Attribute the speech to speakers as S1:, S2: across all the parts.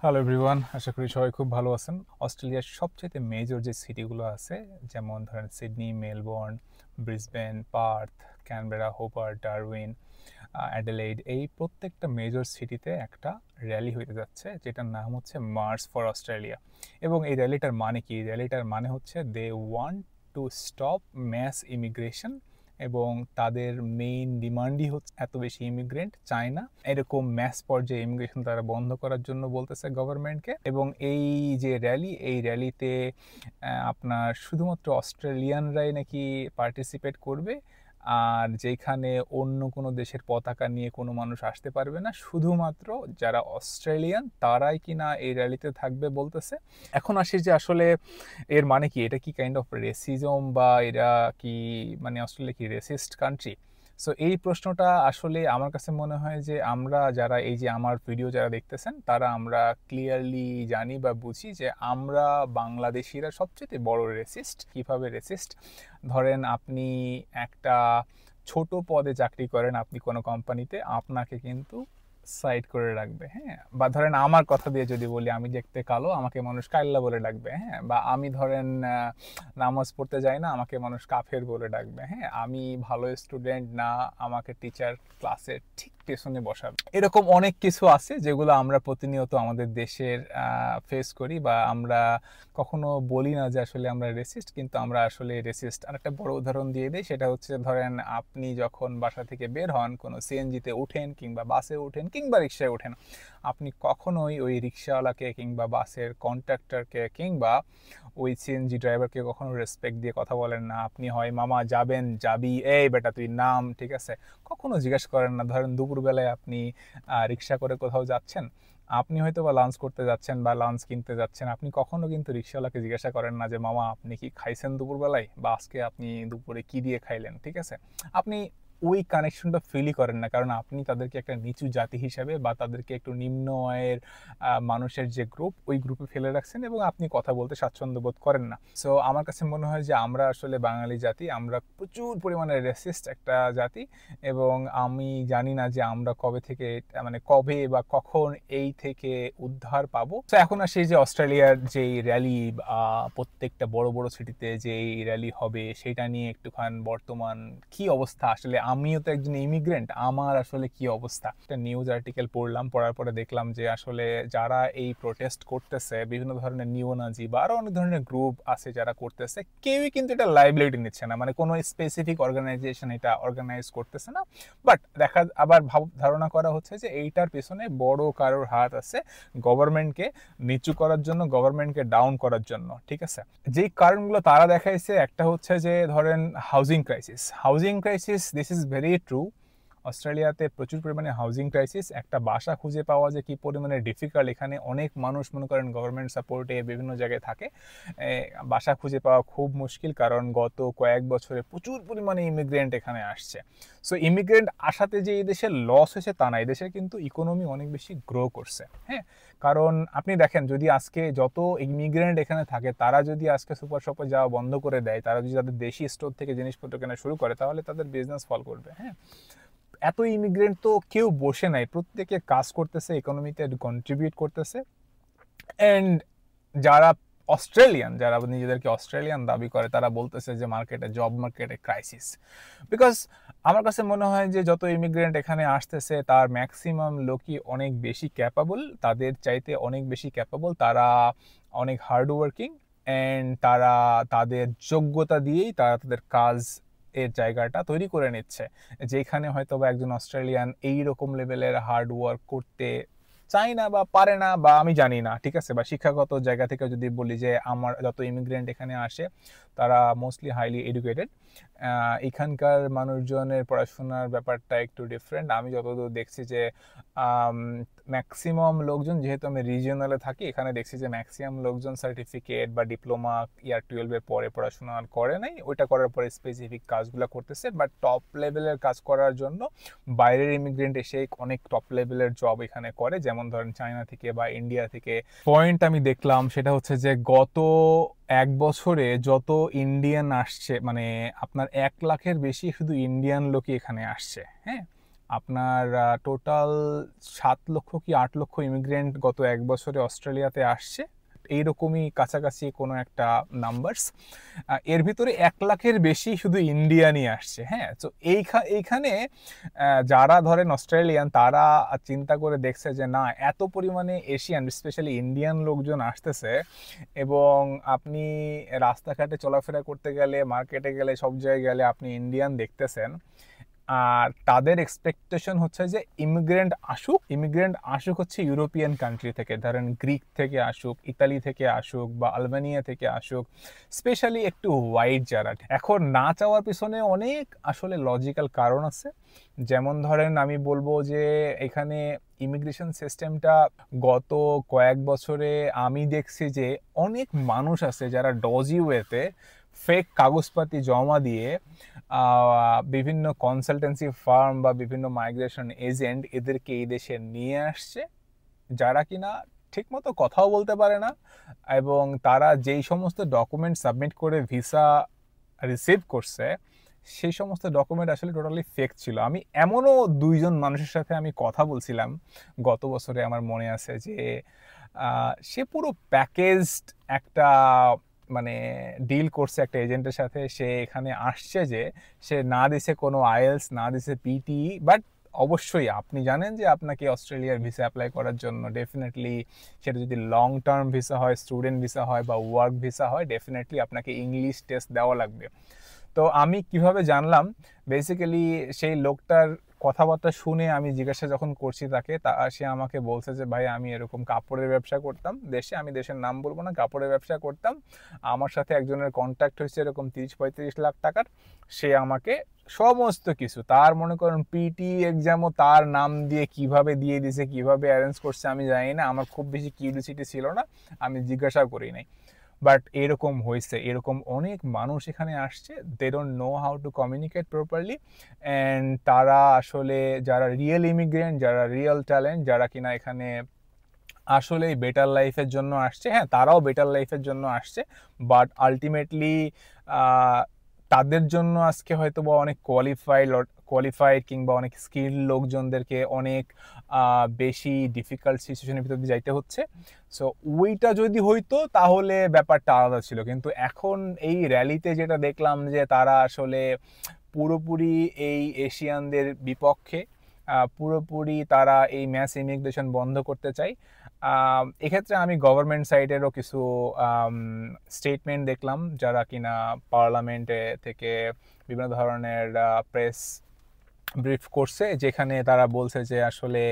S1: Hello everyone, আশা করি সবাই খুব ভালো আছেন। অস্ট্রেলিয়ার সবচেয়ে মেজর যে সিটিগুলো আছে, যেমন ধরেন Sydney, Melbourne, Brisbane, Partha, Canberra, Hobart, Darwin, Adelaide, এই প্রত্যেকটা মেজর সিটিতে একটা র্যালি হইতে যাচ্ছে, যেটার নাম হচ্ছে মার্চ ফর অস্ট্রেলিয়া। এবং এই র্যালিটার মানে কি? র্যালিটার মানে হচ্ছে they want to stop mass immigration, এবং তাদের মেইন ডিমান্ডই হচ্ছে এত বেশি ইমিগ্রেন্ট চায় না, এরকম ম্যাস পর্যায়ে ইমিগ্রেশন তারা বন্ধ করার জন্য বলতেছে গভর্নমেন্টকে। এবং এই যে র্যালি, এই র্যালিতে আপনার শুধুমাত্র অস্ট্রেলিয়ানরাই নাকি পার্টিসিপেট করবে, আর যেখানে অন্য কোনো দেশের পতাকা নিয়ে কোনো মানুষ আসতে পারবে না, শুধুমাত্র যারা অস্ট্রেলিয়ান তারাই কিনা এই র্যালিতে থাকবে বলতেছে। এখন আসি যে আসলে এর মানে কি? এটা কি কাইন্ড অফ রেসিজম, বা এরা কি মানে অস্ট্রেলিয়া কি রেসিস্ট কান্ট্রি? সো এই প্রশ্নটা আসলে আমার কাছে মনে হয় যে আমরা যারা এই যে আমার ভিডিও যারা দেখতেছেন, তারা আমরা ক্লিয়ারলি জানি বা বুঝি যে আমরা বাংলাদেশিরা সবচেয়ে বড় রেসিস্ট। কিভাবে রেসিস্ট? ধরেন আপনি একটা ছোট পদে চাকরি করেন, আপনি কোনো কোম্পানিতে, আপনাকে কিন্তু সাইড করে রাখবে, হ্যাঁ। বা ধরেন আমার কথা দিয়ে যদি বলি, আমি দেখতে কালো, আমাকে মানুষ কাল্লা বলে ডাকবে, হ্যাঁ। বা আমি ধরেন নামাজ পড়তে যাই না, আমাকে মানুষ কাফের বলে ডাকবে, হ্যাঁ। আমি ভালো স্টুডেন্ট না, আমাকে টিচার ক্লাসের ঠিক পেছনে বসাবে। এরকম অনেক কিছু আছে যেগুলো আমরা প্রতিনিয়ত আমাদের দেশের ফেস করি, বা আমরা কখনো বলি না যে আসলে আমরা রেসিস্ট, কিন্তু আমরা আসলে রেসিস্ট। আর একটা বড় উদাহরণ দিয়ে দিই, সেটা হচ্ছে ধরেন আপনি যখন বাসা থেকে বের হন, কোনো সিএনজিতে উঠেন কিংবা বাসে উঠেন কিংবা রিক্সায় উঠেন, আপনি কখনোই ওই রিক্সাওয়ালাকে কিংবা বাসের কন্ট্রাক্টরকে কিংবা ওই সিএনজি ড্রাইভারকে কখনো রেসপেক্ট দিয়ে কথা বলেন না। আপনি হয় মামা যাবেন, যাবি, এই বেটা তুই নাম, ঠিক আছে, কখনো জিজ্ঞাসা করেন না। ধরেন দুপুরবেলায় আপনি রিক্সা করে কোথাও যাচ্ছেন, আপনি হয়তো বা লাঞ্চ করতে যাচ্ছেন বা লাঞ্চ কিনতে যাচ্ছেন, আপনি কখনো কিন্তু রিক্সাওয়ালাকে জিজ্ঞাসা করেন না যে মামা আপনি কি খাইছেন দুপুরবেলায়, বা আজকে আপনি দুপুরে কি দিয়ে খাইলেন, ঠিক আছে। আপনি ওই কানেকশনটা ফিলই করেন না, কারণ আপনি তাদেরকে একটা নিচু জাতি হিসাবে বা তাদেরকে একটু নিম্ন আয়ের মানুষের যে গ্রুপ, ওই গ্রুপে ফেলে রাখছেন, এবং আপনি কথা বলতে স্বাচ্ছন্দ্য বোধ করেন না। সো আমার কাছে মনে হয় যে আমরা আসলে বাঙালি জাতি, আমরা প্রচুর পরিমাণে রেসিস্ট একটা জাতি। এবং আমি জানি না যে আমরা কবে থেকে, মানে কবে বা কখন এই থেকে উদ্ধার পাবো। তো এখন আসি যে অস্ট্রেলিয়ার যে র্যালি, প্রত্যেকটা বড় বড় সিটিতে যে এই র্যালি হবে, সেটা নিয়ে একটুখান বর্তমান কি অবস্থা। আসলে আমিও তো একজন ইমিগ্রেন্ট, আমার আসলে কি অবস্থা। একটা নিউজ আর্টিকেল পড়লাম, পড়ার পরে দেখলাম যে আসলে যারা এই প্রোটেস্ট করতেছে, বিভিন্ন ধরনের নিওনাজি বা আরো অনেক ধরনের গ্রুপ আছে যারা করতেছে, কেউই কিন্তু এটা লাইবিলিটি নিচ্ছে না, মানে কোনো স্পেসিফিক অর্গানাইজেশন এটা অর্গানাইজ করতেছে না। বাট দেখা আবার ধারণা করা হচ্ছে যে এইটার পেছনে বড় কারোর হাত আছে, গভর্নমেন্টকে নিচু করার জন্য, গভর্নমেন্টকে ডাউন করার জন্য, ঠিক আছে। যেই কারণগুলো তারা দেখাইছে, একটা হচ্ছে যে ধরেন housing crisis. Housing crisis, this is very true. অস্ট্রেলিয়াতে প্রচুর পরিমাণে হাউজিং ক্রাইসিস, একটা বাসা খুঁজে পাওয়া যে কি পরিমাণে ডিফিকাল্ট। এখানে অনেক মানুষ মনে করেন গভর্নমেন্ট সাপোর্টে বিভিন্ন জায়গায় থাকে, বাসা খুঁজে পাওয়া খুব মুশকিল, কারণ গত কয়েক বছরে প্রচুর পরিমাণে ইমিগ্রেন্ট এখানে আসছে। সো ইমিগ্রেন্ট আসাতে যে এই দেশের লস হয়েছে তা না, এই দেশের কিন্তু ইকোনমি অনেক বেশি গ্রো করছে, হ্যাঁ। কারণ আপনি দেখেন, যদি আজকে যত ইমিগ্রেন্ট এখানে থাকে, তারা যদি আজকে সুপার শপে যাওয়া বন্ধ করে দেয়, তারা যদি তাদের দেশি স্টোর থেকে জিনিসপত্র কেনা শুরু করে, তাহলে তাদের বিজনেস ফল করবে, হ্যাঁ। এত ইমিগ্রেন্ট তো কেউ বসে নাই, প্রত্যেকে কাজ করতেছে, ইকোনমিতে কন্ট্রিবিউট করতেছে। অ্যান্ড যারা অস্ট্রেলিয়ান, যারা নিজেদেরকে অস্ট্রেলিয়ান দাবি করে, তারা বলতেছে যে মার্কেটে, জব মার্কেটে ক্রাইসিস। বিকজ আমার কাছে মনে হয় যে যত ইমিগ্রেন্ট এখানে আসতেছে, তার ম্যাক্সিমাম লোকই অনেক বেশি ক্যাপাবল, তাদের চাইতে অনেক বেশি ক্যাপাবল, তারা অনেক হার্ড ওয়ার্কিং, অ্যান্ড তারা তাদের যোগ্যতা দিয়েই তারা তাদের কাজ এর জায়গাটা তৈরি করে নিচ্ছে, যেখানে হয়তো বা একজন অস্ট্রেলিয়ান এই রকম লেভেলের হার্ড ওয়ার্ক করতে চায় না বা পারে না, বা আমি জানি না, ঠিক আছে। বা শিক্ষাগত জায়গা থেকে যদি বলি, যে আমার যত ইমিগ্রেন্ট এখানে আসে, তারা মোস্টলি হাইলি এডুকেটেড। এখানকার মানুষজনের পড়াশোনার ব্যাপারটা একটু ডিফারেন্ট। আমি যতদূর দেখছি যে ম্যাক্সিমাম লোকজন, যেহেতু আমি রিজিওনালে থাকি, এখানে দেখছি যে ম্যাক্সিমাম লোকজন সার্টিফিকেট বা ডিপ্লোমা ইয়ার 12-এর পরে পড়াশোনা আর করে নাই, ওইটা করার পরে স্পেসিফিক কাজগুলো করতেছে। বাট টপ লেভেলের কাজ করার জন্য বাইরের ইমিগ্রেন্ট এসে অনেক টপ লেভেলের জব এখানে করে, যেমন ধরেন চায়না থেকে বা ইন্ডিয়া থেকে। পয়েন্ট আমি দেখলাম সেটা হচ্ছে যে গত এক বছরে যত ইন্ডিয়ান আসছে, মানে আপনার 1 লাখের বেশি শুধু ইন্ডিয়ান লোকই এখানে আসছে, হ্যাঁ। আপনার টোটাল 7 লক্ষ কি 8 লক্ষ ইমিগ্রেন্ট গত 1 বছরে অস্ট্রেলিয়াতে আসছে, এইরকমই কাছাকাছি কোনো একটা নাম্বারস। এর ভিতরে 1 লাখের বেশি শুধু ইন্ডিয়ানই আসছে। হ্যাঁ, তো এইখানে যারা ধরেন অস্ট্রেলিয়ান, তারা চিন্তা করে দেখছে যে না, এত পরিমাণে এশিয়ান স্পেশালি ইন্ডিয়ান লোকজন আসতেছে, এবং আপনি রাস্তাঘাটে চলাফেরা করতে গেলে, মার্কেটে গেলে, সব জায়গায় গেলে আপনি ইন্ডিয়ান দেখতেছেন। আর তাদের এক্সপেকটেশন হচ্ছে যে ইমিগ্রেন্ট আসুক হচ্ছে ইউরোপিয়ান কান্ট্রি থেকে, ধরেন গ্রিক থেকে আসুক, ইতালি থেকে আসুক, বা আলবেনিয়া থেকে আসুক, স্পেশালি একটু হোয়াইট যারা। এখন না চাওয়ার পিছনে অনেক আসলে লজিক্যাল কারণ আছে। যেমন ধরেন আমি বলবো যে এখানে ইমিগ্রেশন সিস্টেমটা গত কয়েক বছরে আমি দেখছি যে অনেক মানুষ আছে যারা ডজি ওয়েতে ফেক কাগজপাতি জমা দিয়ে বিভিন্ন কনসালটেন্সি ফার্ম বা বিভিন্ন মাইগ্রেশন এজেন্ট এদেরকে এই দেশে নিয়ে আসছে, যারা কিনা ঠিকমতো কথাও বলতে পারে না, এবং তারা যেই সমস্ত ডকুমেন্ট সাবমিট করে ভিসা রিসিভ করছে সেই সমস্ত ডকুমেন্ট আসলে টোটালি ফেক ছিল। আমি এমনও 2জন মানুষের সাথে আমি কথা বলছিলাম গত বছরে, আমার মনে আছে যে সে পুরো প্যাকেজড একটা মানে ডিল করছে একটা এজেন্টের সাথে। সে এখানে আসছে যে সে না দিছে কোনো আইএলস, না দিছে পিটিই, বাট অবশ্যই আপনি জানেন যে আপনাকে অস্ট্রেলিয়ার ভিসা অ্যাপ্লাই করার জন্য ডেফিনেটলি, সেটা যদি লং টার্ম ভিসা হয়, স্টুডেন্ট ভিসা হয়, বা ওয়ার্ক ভিসা হয়, ডেফিনেটলি আপনাকে ইংলিশ টেস্ট দেওয়া লাগবে। তো আমি কিভাবে জানলাম, বেসিক্যালি সেই লোকটার কথাবার্তা শুনে আমি জিজ্ঞাসা যখন করছি তাকে, সে আমাকে বলছে যে ভাই, আমি এরকম কাপড়ের ব্যবসা করতাম দেশে, আমি দেশের নাম বলবো না, কাপড়ের ব্যবসা করতাম, আমার সাথে একজনের কন্ট্যাক্ট হয়েছে এরকম 30-35 লাখ টাকার, সে আমাকে সমস্ত কিছু, তার মনে করেন পিটি এক্সামও তার নাম দিয়ে কিভাবে দিয়ে দিছে, কিভাবে অ্যারেঞ্জ করছে আমি জানি না, আমার খুব বেশি কিউরিওসিটি ছিল না, আমি জিজ্ঞাসা করি নাই। বাট এরকম হয়েছে, এরকম অনেক মানুষ এখানে আসছে, they don't know how to communicate properly, and তারা আসলে যারা রিয়েল ইমিগ্রেন্ট, যারা রিয়েল ট্যালেন্ট, যারা কিনা এখানে আসলে বেটার লাইফের জন্য আসছে, হ্যাঁ তারাও বেটার লাইফের জন্য আসছে, বাট আলটিমেটলি তাদের জন্য আজকে হয়তো বা অনেক কোয়ালিফাইড কিংবা অনেক স্কিল লোকজনদেরকে অনেক বেশি ডিফিকাল্ট সিচুয়েশনের ভিতর দিয়ে যাইতে হচ্ছে। সো ওইটা যদি হইতো তাহলে ব্যাপারটা আলাদা ছিল, কিন্তু এখন এই র্যালিতে যেটা দেখলাম যে তারা আসলে পুরোপুরি এই এশিয়ানদের বিপক্ষে, পুরোপুরি তারা এই ম্যাস ইমিগ্রেশন বন্ধ করতে চায়। এক্ষেত্রে আমি গভর্নমেন্ট সাইডেরও কিছু স্টেটমেন্ট দেখলাম, যারা কিনা পার্লামেন্টে থেকে বিভিন্ন ধরনের প্রেস ব্রিফ করছে, যেখানে তারা বলছে যে আসলে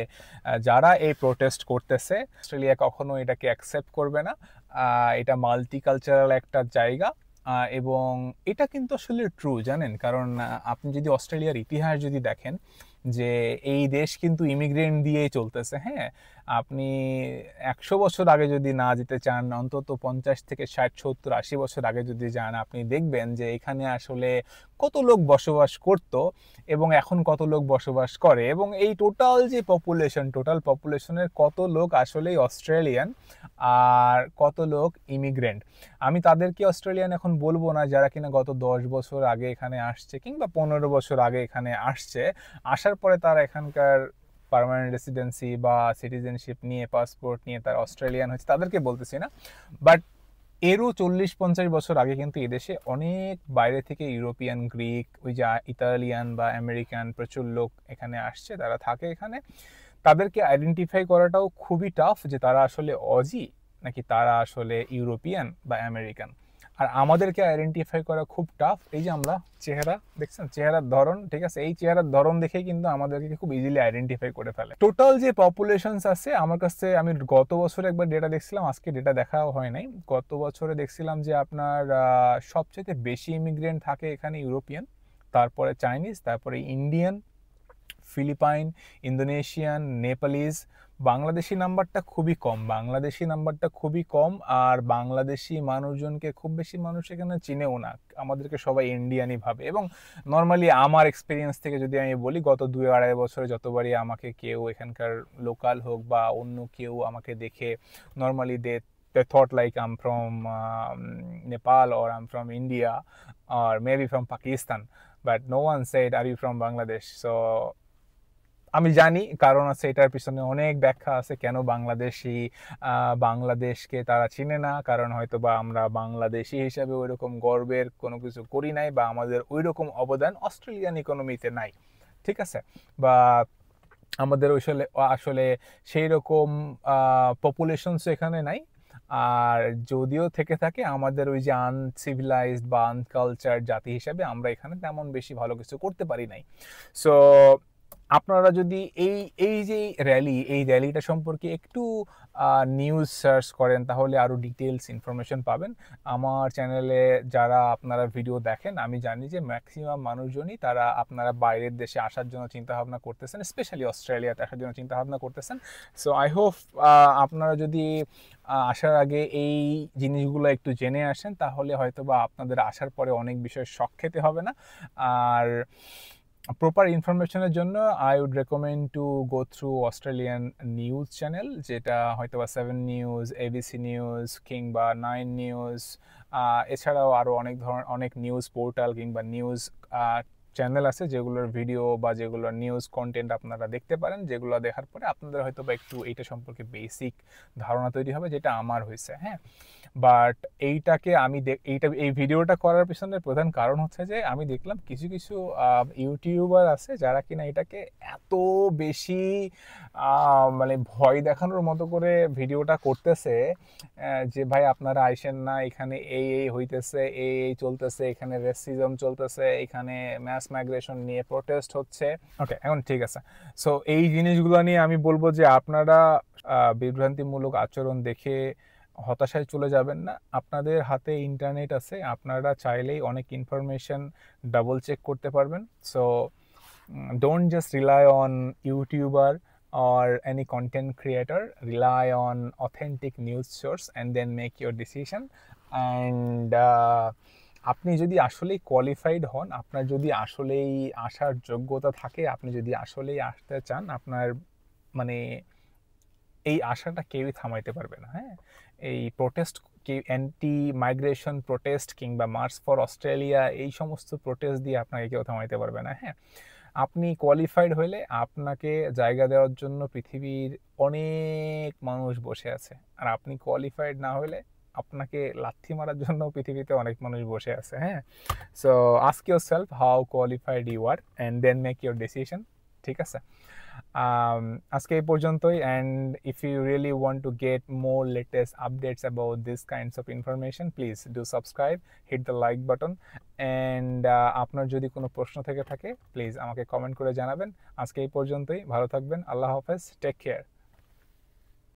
S1: যারা এই প্রোটেস্ট করতেছে, অস্ট্রেলিয়া কখনো এটাকে অ্যাকসেপ্ট করবে না, এটা মাল্টিকালচারাল একটা জায়গা। এবং এটা কিন্তু আসলে ট্রু, জানেন, কারণ আপনি যদি অস্ট্রেলিয়ার ইতিহাস যদি দেখেন, যে এই দেশ কিন্তু ইমিগ্রেন্ট দিয়েই চলতেছে। হ্যাঁ, আপনি 100 বছর আগে যদি না যেতে চান, অন্তত 50 থেকে 60, 70, 80 বছর আগে যদি যান, আপনি দেখবেন যে এখানে আসলে কত লোক বসবাস করত এবং এখন কত লোক বসবাস করে, এবং এই টোটাল পপুলেশনের কত লোক আসলেই অস্ট্রেলিয়ান আর কত লোক ইমিগ্রেন্ট। আমি তাদেরকে অস্ট্রেলিয়ান এখন বলবো না যারা কিনা গত 10 বছর আগে এখানে আসছে কিংবা 15 বছর আগে এখানে আসছে, আসার পরে তারা এখানকার পার্মানেন্ট রেসিডেন্সি বা সিটিজেনশিপ নিয়ে, পাসপোর্ট নিয়ে তারা অস্ট্রেলিয়ান হয়েছে, তাদেরকে বলতেছি না। বাট এরও 40-50 বছর আগে কিন্তু এদেশে অনেক বাইরে থেকে ইউরোপিয়ান, গ্রিক, ওই যে ইতালিয়ান বা আমেরিকান প্রচুর লোক এখানে আসছে, তারা থাকে এখানে। তাদেরকে আইডেন্টিফাই করাটাও খুবই টাফ যে তারা আসলে অজি নাকি তারা আসলে ইউরোপিয়ান বা আমেরিকান। আর আমাদেরকে আইডেন্টিফাই করা খুব টাফ। এই যে আমরা চেহারা দেখছেন, চেহারার ধরন, ঠিক আছে, এই চেহারার ধরন দেখেই কিন্তু আমাদেরকে খুব ইজিলি আইডেন্টিফাই করে ফেলে। টোটাল যে পপুলেশনস আছে আমার কাছে, আমি গত বছরে একবার ডেটা দেখছিলাম, আজকে ডেটা দেখাও হয় নাই, গত বছরে দেখছিলাম যে আপনার সবচেয়ে বেশি ইমিগ্রেন্ট থাকে এখানে ইউরোপিয়ান, তারপরে চাইনিজ, তারপরে Indian, Philippine, Indonesian, Nepalese. Bangladeshi নাম্বারটা খুবই কম, আর বাংলাদেশি মানুষজনকে খুব বেশি মানুষ এখানে চিনেও না, আমাদেরকে সবাই ইন্ডিয়ানই ভাবে। এবং নর্মালি আমার এক্সপিরিয়েন্স থেকে যদি আমি বলি, গত 2-2.5 বছরে যতবারই আমাকে কেউ এখানকার লোকাল হোক বা অন্য কেউ আমাকে দেখে, normally they thought like I'm from Nepal, or I'm from India, or maybe from Pakistan, but no one said are you from Bangladesh. So আমি জানি কারণ আছে, এটার পিছনে অনেক ব্যাখ্যা আছে কেন বাংলাদেশকে তারা চিনে না, কারণ হয়তো বা আমরা বাংলাদেশি হিসাবে ওইরকম গর্বের কোনো কিছু করি নাই, বা আমাদের ওইরকম অবদান অস্ট্রেলিয়ান ইকোনমিতে নাই, ঠিক আছে, বা আমাদের আসলে আসলে সেই রকম পপুলেশনস এখানে নাই। আর যদিও থেকে থাকে, আমাদের ওই যে আনসিভিলাইজড বা আনকালচার জাতি হিসাবে আমরা এখানে তেমন বেশি ভালো কিছু করতে পারি নাই। সো আপনারা যদি এই এই র্যালিটা সম্পর্কে একটু নিউজ সার্চ করেন, তাহলে আরও ডিটেলস ইনফরমেশন পাবেন। আমার চ্যানেলে যারা আপনারা ভিডিও দেখেন, আমি জানি যে ম্যাক্সিমাম মানুষজনই তারা আপনারা বাইরের দেশে আসার জন্য চিন্তাভাবনা করতেছেন, স্পেশালি অস্ট্রেলিয়াতে আসার জন্য চিন্তাভাবনা করতেছেন। সো আই হোপ আপনারা যদি আসার আগে এই জিনিসগুলো একটু জেনে আসেন, তাহলে হয়তো বা আপনাদের আসার পরে অনেক বিষয় শক খেতে হবে না। আর প্রপার ইনফরমেশনের জন্য I would recommend to go through Australian news channel, যেটা হয়তো বা 7 নিউজ, এবিসি নিউজ কিংবা 9 নিউজ, এছাড়াও আরও অনেক নিউজ পোর্টাল কিংবা নিউজ চ্যানেল আছে যেগুলোর ভিডিও বা যেগুলোর নিউজ কন্টেন্ট আপনারা দেখতে পারেন, যেগুলো দেখার পরে আপনাদের হয়তো বা একটু এইটা সম্পর্কে বেসিক ধারণা তৈরি হবে, যেটা আমার হয়েছে। হ্যাঁ, বাট এই ভিডিওটা করার পিছনে প্রধান কারণ হচ্ছে যে আমি দেখলাম কিছু কিছু ইউটিউবার আছে যারা কিনা এটাকে এত বেশি মানে ভয় দেখানোর মতো করে ভিডিওটা করতেছে, যে ভাই আপনারা আইসেন না, এখানে এই হইতেছে, এই চলতেছে, এখানে রেসিজম চলতেছে, এখানে ম্যাস মাইগ্রেশন নিয়ে প্রোটেস্ট হচ্ছে। ওকে, এখন ঠিক আছে। সো এই জিনিসগুলো নিয়ে আমি বলবো যে আপনারা বিভ্রান্তিমূলক আচরণ দেখে হতাশায় চলে যাবেন না। আপনাদের হাতে ইন্টারনেট আছে, আপনারা চাইলেই অনেক ইনফরমেশন ডাবল চেক করতে পারবেন। So don't just rely on YouTuber or any content creator, rely on authentic news source and then make your decision. And আপনি যদি আসলেই কোয়ালিফাইড হন, আপনার যদি আসলেই আসার যোগ্যতা থাকে, আপনি যদি আসলেই আসতে চান, আপনার মানে এই আশাটা কেউই থামাইতে পারবে না। হ্যাঁ, এই প্রোটেস্ট, অ্যান্টি মাইগ্রেশন প্রোটেস্ট কিংবা মার্চ ফর অস্ট্রেলিয়া, এই সমস্ত প্রোটেস্ট দিয়ে আপনাকে কেউ থামাইতে পারবে না। হ্যাঁ, আপনি কোয়ালিফাইড হইলে আপনাকে জায়গা দেওয়ার জন্য পৃথিবীর অনেক মানুষ বসে আছে, আর আপনি কোয়ালিফাইড না হলে আপনাকে লাথি মারার জন্য পৃথিবীতে অনেক মানুষ বসে আছে। হ্যাঁ, so ask yourself how qualified you are and then make your decision. ঠিক আছে, আজকে এই পর্যন্তই। And if you really want to get more latest updates about this kinds of information, please do subscribe, hit the like button, and আপনার যদি কোনো প্রশ্ন থেকে থাকে প্লিজ আমাকে কমেন্ট করে জানাবেন। আজকে এই পর্যন্তই, ভালো থাকবেন, আল্লাহ হাফেজ, টেক কেয়ার।